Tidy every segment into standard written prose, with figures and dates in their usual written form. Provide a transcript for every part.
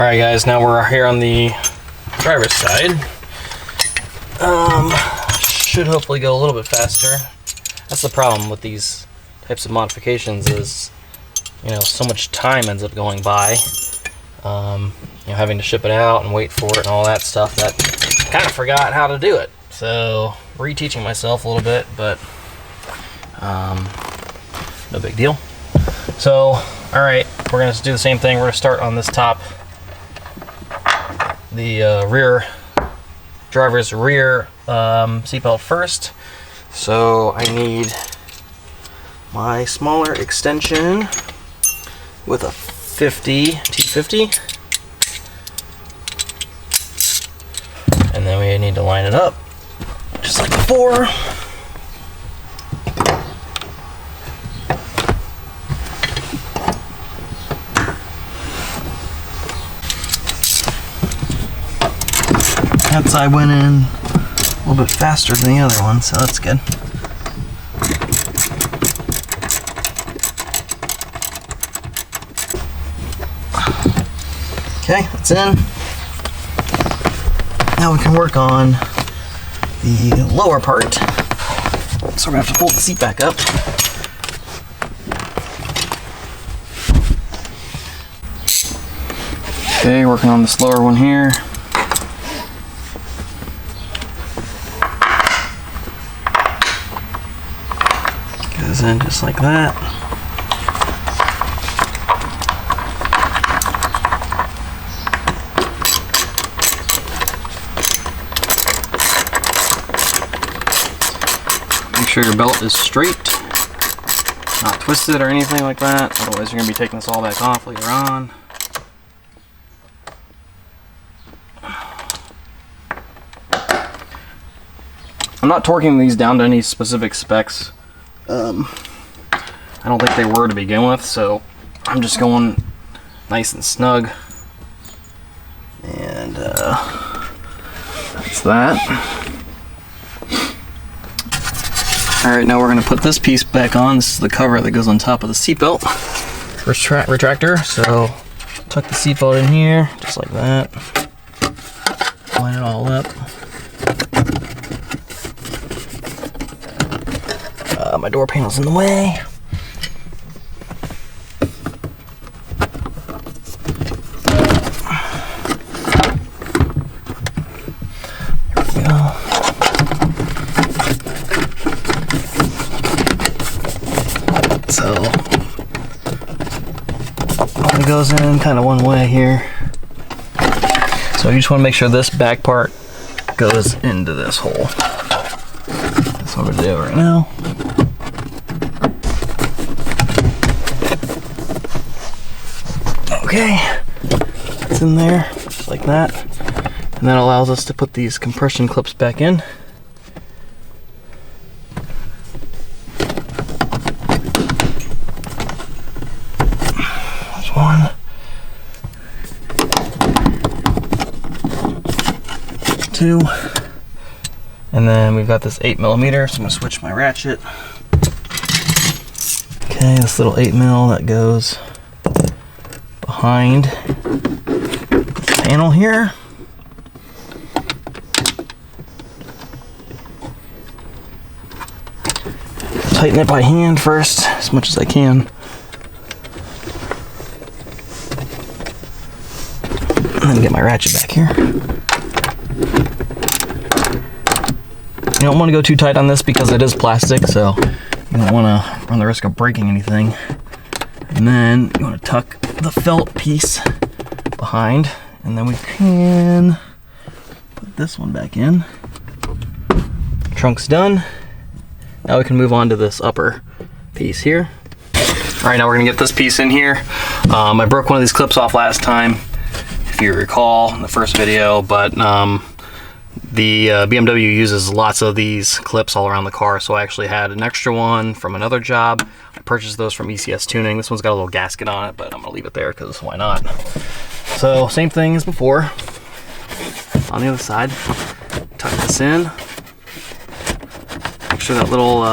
Alright guys, now we're here on the driver's side. Should hopefully go a little bit faster. That's the problem with these types of modifications is, you know, so much time ends up going by. You know, having to ship it out and wait for it and all that stuff, that kind of forgot how to do it. So, reteaching myself a little bit, but no big deal. So, alright, we're going to do the same thing. We're going to start on this top, the driver's rear seatbelt first. So I need my smaller extension with a T50, and then we need to line it up just like before. That side went in a little bit faster than the other one, so that's good. Okay, that's in. Now we can work on the lower part. So we're gonna have to pull the seat back up. Okay, working on this lower one here. Goes in just like that. Make sure your belt is straight, not twisted or anything like that, otherwise you're going to be taking this all back off later on. I'm not torquing these down to any specific specs. I don't think they were to begin with, so I'm just going nice and snug. And that's that. Alright, now we're going to put this piece back on. This is the cover that goes on top of the seatbelt retractor. So tuck the seatbelt in here, just like that. Line it all up. My door panel's in the way. There we go. So it goes in kind of one way here. So you just want to make sure this back part goes into this hole. That's what we're doing right now. Okay, it's in there, just like that. And that allows us to put these compression clips back in. There's one. Two. And then we've got this 8mm, so I'm gonna switch my ratchet. Okay, this little 8mm that goes behind this panel here. Tighten it by hand first, as much as I can. And then get my ratchet back here. You don't want to go too tight on this because it is plastic, so you don't want to run the risk of breaking anything. And then you want to tuck the felt piece behind, and then we can put this one back in. Trunk's done. Now we can move on to this upper piece here. All right, now we're gonna get this piece in here. I broke one of these clips off last time, if you recall in the first video, but the BMW uses lots of these clips all around the car, so I actually had an extra one from another job. I purchased those from ECS Tuning. This one's got a little gasket on it, but I'm gonna leave it there because why not? So same thing as before. On the other side, tuck this in. Make sure that little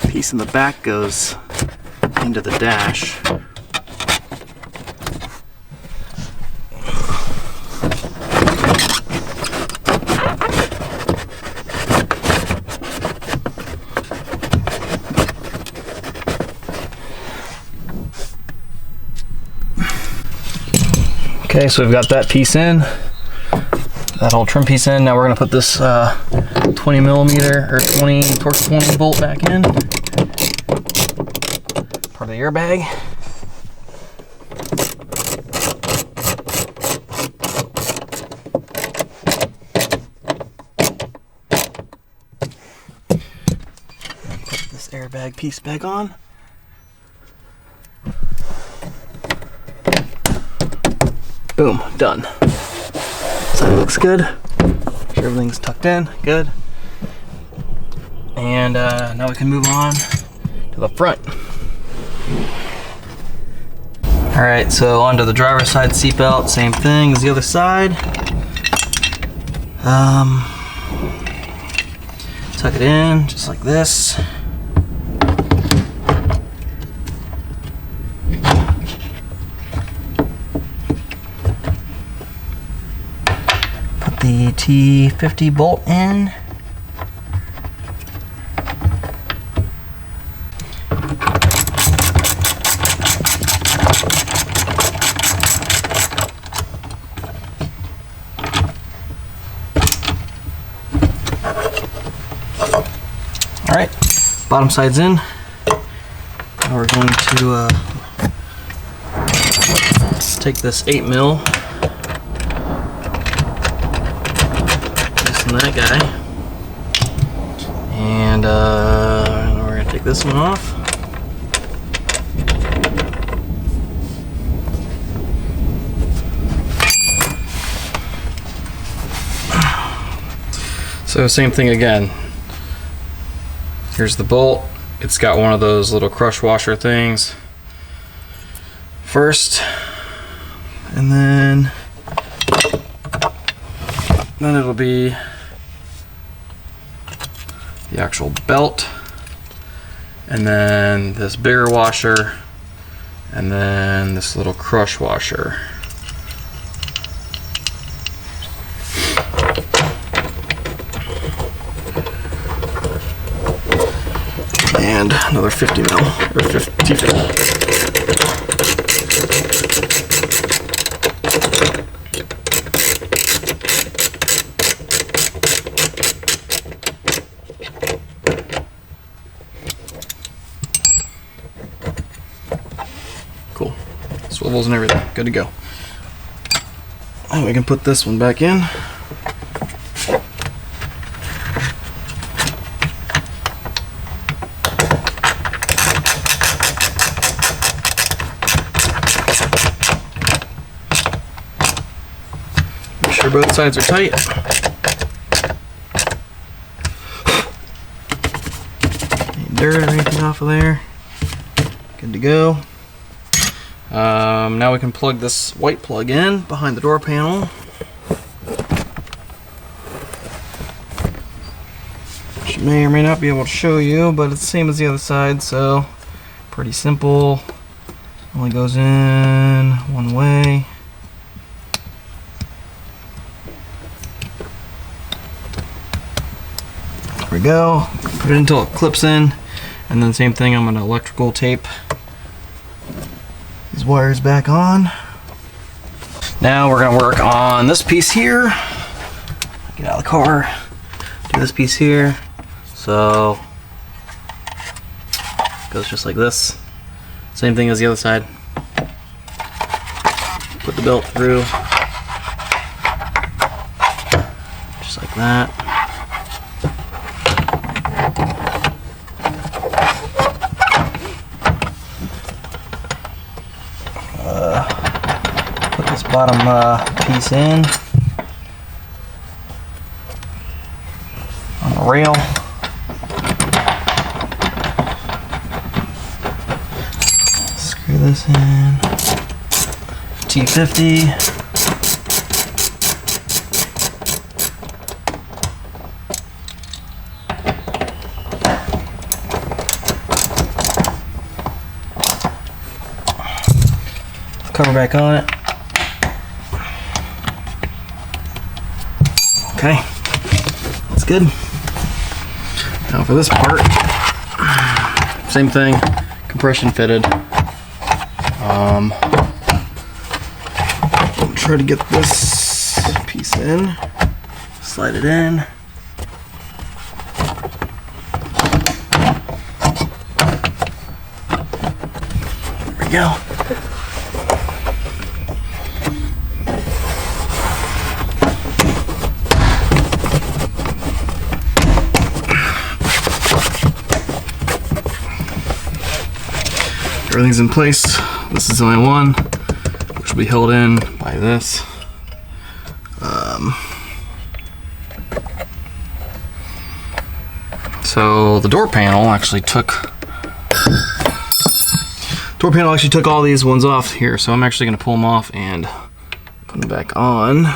piece in the back goes into the dash. Okay, so we've got that piece in, that whole trim piece in. Now we're gonna put this 20 millimeter or 20 torque 20 bolt back in, part of the airbag. Put this airbag piece back on. Boom, done. So that looks good. Sure, everything's tucked in, good. And now we can move on to the front. All right, so onto the driver's side seatbelt, same thing as the other side. Tuck it in, just like this. The T50 bolt in. All right, bottom side's in. Now we're going to let's take this 8 mil. That guy, and we're gonna take this one off. So same thing again. Here's the bolt. It's got one of those little crush washer things first, and then it'll be the actual belt, and then this bigger washer, and then this little crush washer. And another 50 mil, or 50. Cool. Swivels and everything. Good to go. And we can put this one back in. Make sure both sides are tight. Any dirt or anything off of there. Good to go. Now we can plug this white plug in behind the door panel. Which may or may not be able to show you, but it's the same as the other side, so pretty simple. Only goes in one way. There we go. Put it until it clips in, and then same thing, I'm going to electrical tape these wires back on. Now we're going to work on this piece here. Get out of the car. Do this piece here. So it goes just like this. Same thing as the other side. Put the belt through. Just like that. Put this bottom piece in on the rail. Screw this in. T50. Cover back on it. Okay, that's good. Now for this part, same thing, compression fitted. try to get this piece in, slide it in. There we go. Everything's in place. This is the only one, which will be held in by this. So the door panel actually took all these ones off here. So I'm actually going to pull them off and put them back on.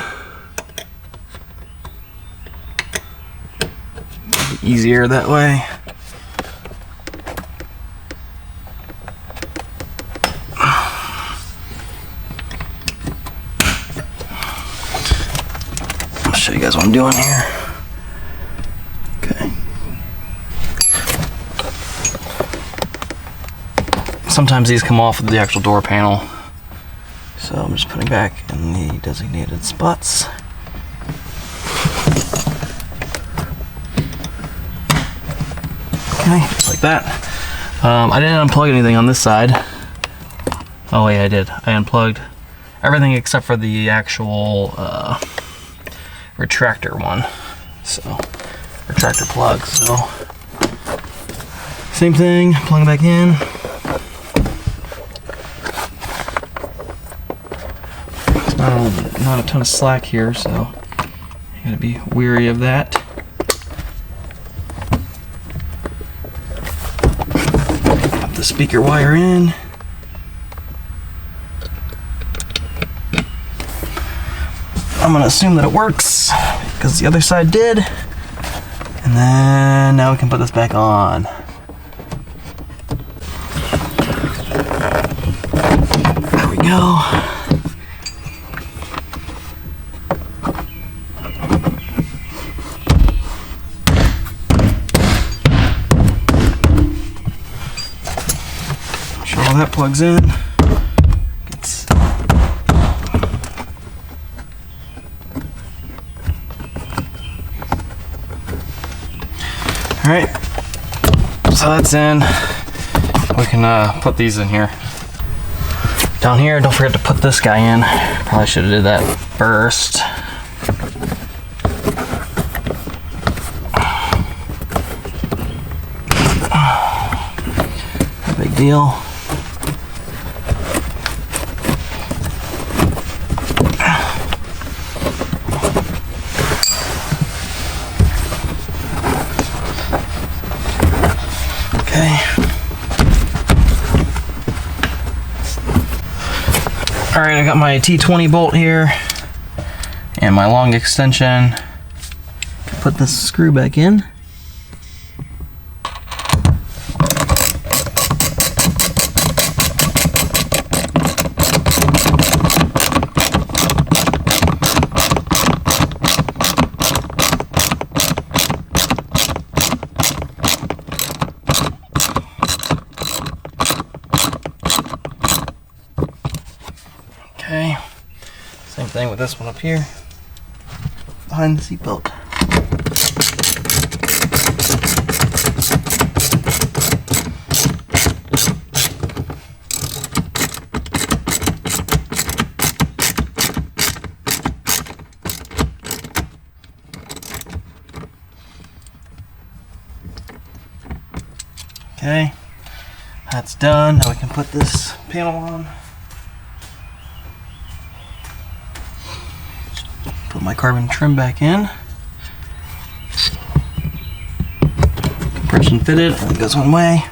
It'll be easier that way. Show you guys what I'm doing here. Okay. Sometimes these come off of the actual door panel, so I'm just putting back in the designated spots. Okay, just like that. I didn't unplug anything on this side. Oh wait, I did. I unplugged everything except for the actual retractor one, so retractor plug. So same thing, plug it back in. It's not a ton of slack here, so you gotta be wary of that. Pop the speaker wire in. I'm gonna assume that it works because the other side did. And then now we can put this back on. There we go. Make sure all that plugs in. Alright, so that's in. We can put these in here. Down here, don't forget to put this guy in. Probably should have did that first. No big deal. Alright, I got my T20 bolt here and my long extension. Put this screw back in. Okay, same thing with this one up here, behind the seatbelt. Okay, that's done. Now we can put this panel on. Put my carbon trim back in. Compression fitted, only goes one way.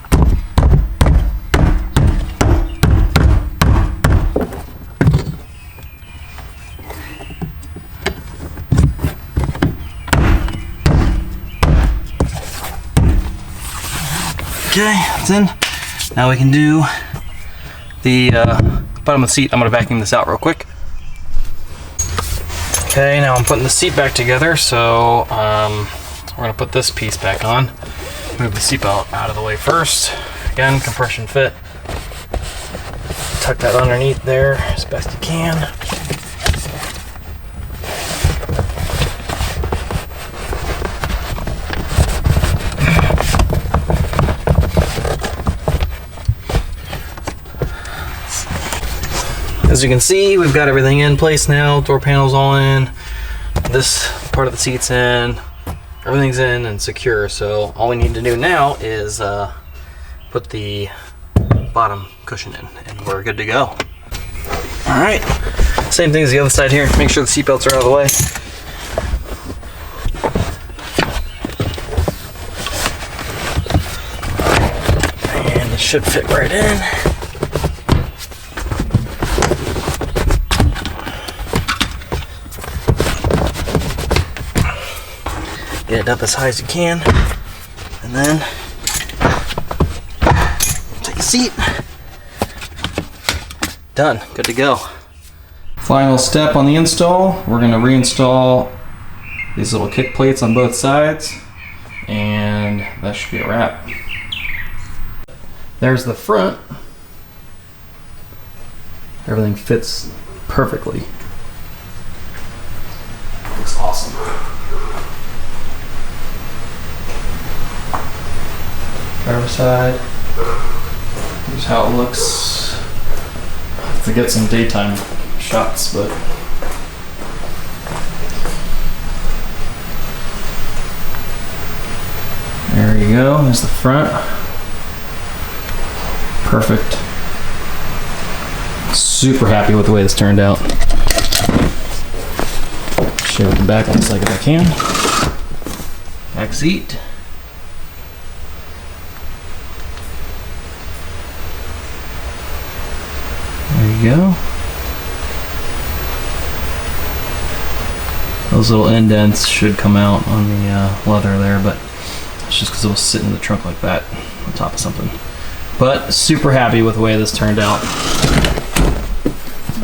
Okay, it's in. Now we can do the bottom of the seat. I'm going to vacuum this out real quick. Okay, now I'm putting the seat back together, so we're going to put this piece back on. Move the seatbelt out of the way first. Again, compression fit. Tuck that underneath there as best you can. as you can see, we've got everything in place now. Door panels all in. This part of the seat's in. Everything's in and secure. So all we need to do now is put the bottom cushion in, and we're good to go. All right. Same thing as the other side here. Make sure the seat belts are out of the way. And it should fit right in. Get it up as high as you can, and then take a seat. Done, good to go. Final step on the install, we're going to reinstall these little kick plates on both sides, and that should be a wrap. There's the front. Everything fits perfectly. Looks awesome. Driver's side. Here's how it looks. I have to get some daytime shots, but there you go. There's the front. Perfect. Super happy with the way this turned out. Show the back looks like if I can. Back seat. There you go. Those little indents should come out on the leather there, but it's just because it was sitting in the trunk like that on top of something. But super happy with the way this turned out.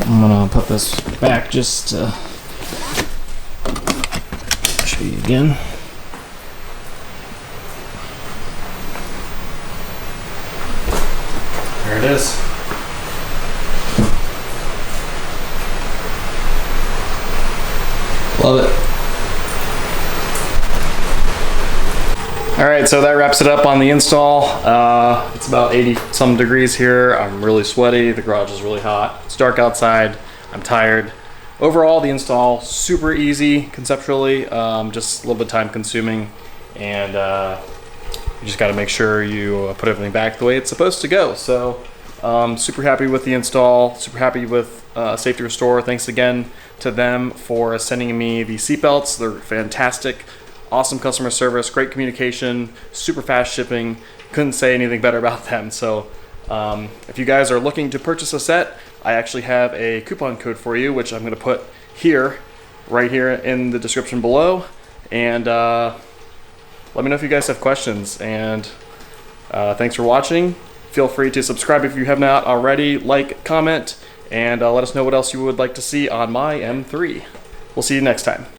I'm gonna put this back just to show you again. There it is. Love it. All right, so that wraps it up on the install. It's about 80 some degrees here. I'm really sweaty. The garage is really hot. It's dark outside. I'm tired. Overall, the install super easy conceptually, just a little bit time consuming, and you just got to make sure you put everything back the way it's supposed to go. So super happy with the install. Super happy with Safety Restore. Thanks again to them for sending me the seatbelts. They're fantastic. Awesome customer service, great communication, super fast shipping. Couldn't say anything better about them. So if you guys are looking to purchase a set, I actually have a coupon code for you, which I'm going to put here, right here in the description below. And let me know if you guys have questions. And thanks for watching. Feel free to subscribe if you have not already, like, comment, and let us know what else you would like to see on my M3. We'll see you next time.